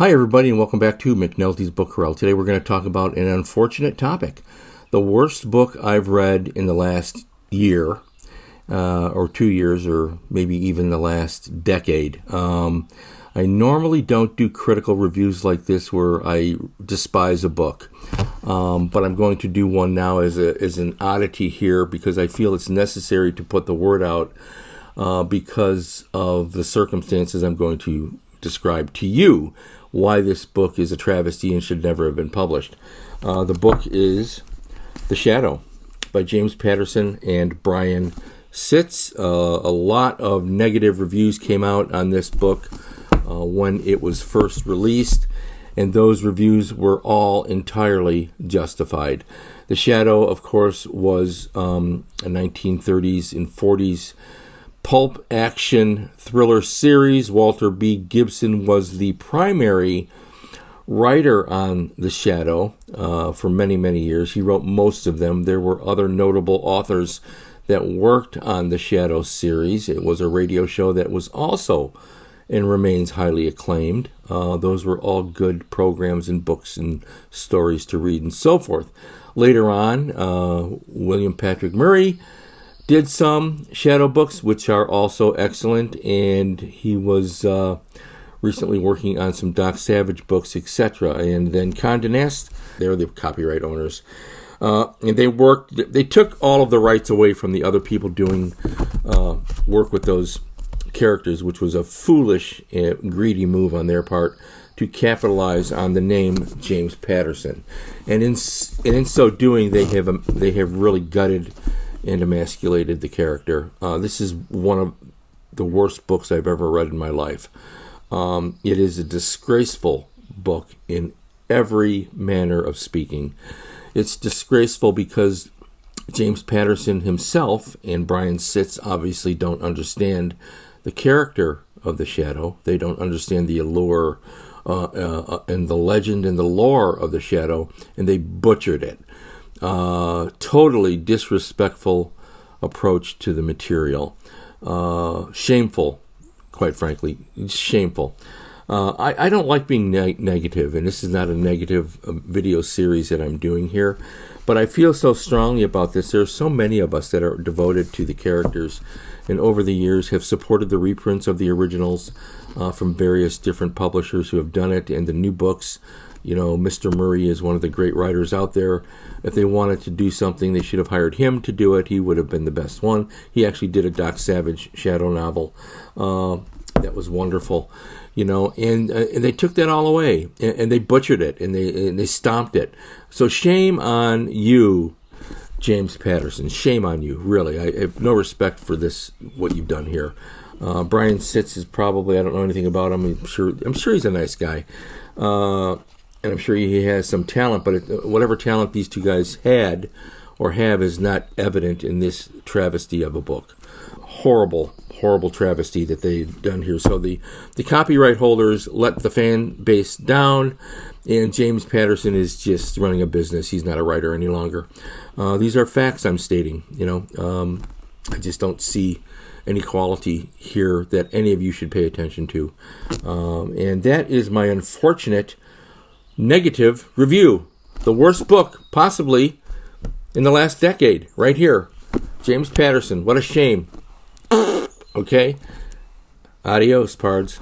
Hi, everybody, and welcome back to McNulty's Book Corral. Today we're going to talk about an unfortunate topic. The worst book I've read in the last year, or 2 years, or maybe even the last decade. I normally don't do critical reviews like this where I despise a book, but I'm going to do one now as an oddity here because I feel it's necessary to put the word out because of the circumstances I'm going to describe to you why this book is a travesty and should never have been published. The book is The Shadow by James Patterson and Brian Sitz. A lot of negative reviews came out on this book when it was first released, and those reviews were all entirely justified. The Shadow, of course, was a 1930s and 40s pulp action thriller series. Walter B. Gibson was the primary writer on The Shadow for many, many years. He wrote most of them. There were other notable authors that worked on The Shadow series. It was a radio show that was also and remains highly acclaimed. Those were all good programs and books and stories to read and so forth. Later on, William Patrick Murray did some Shadow books, which are also excellent, and he was recently working on some Doc Savage books, etc. And then Condé Nast, they're the copyright owners, and they took all of the rights away from the other people doing work with those characters, which was a foolish, greedy move on their part to capitalize on the name James Patterson. And in so doing, they have really gutted and emasculated the character. This is one of the worst books I've ever read in my life. It is a disgraceful book in every manner of speaking. It's disgraceful because James Patterson himself and Brian Sitz obviously don't understand the character of the Shadow. They don't understand the allure and the legend and the lore of the Shadow, and they butchered it. Totally disrespectful approach to the material. Shameful, quite frankly. It's shameful. I don't like being negative, and this is not a negative video series that I'm doing here, but I feel so strongly about this. There are so many of us that are devoted to the characters, and over the years have supported the reprints of the originals from various different publishers who have done it, and the new books. You know, Mr. Murray is one of the great writers out there. If they wanted to do something, they should have hired him to do it. He would have been the best one. He actually did a Doc Savage Shadow novel. That was wonderful. You know, and they took that all away, and they butchered it, and they stomped it. So shame on you, James Patterson. Shame on you, really. I have no respect for this, what you've done here. Brian Sitz is probably, I don't know anything about him. I'm sure he's a nice guy. And I'm sure he has some talent, but whatever talent these two guys had or have is not evident in this travesty of a book. Horrible, horrible travesty that they've done here. So the copyright holders let the fan base down, and James Patterson is just running a business. He's not a writer any longer. These are facts I'm stating. You know, I just don't see any quality here that any of you should pay attention to. And that is my unfortunate negative review. The worst book possibly in the last decade, right here. James Patterson, what a shame. Okay? Adios, pards.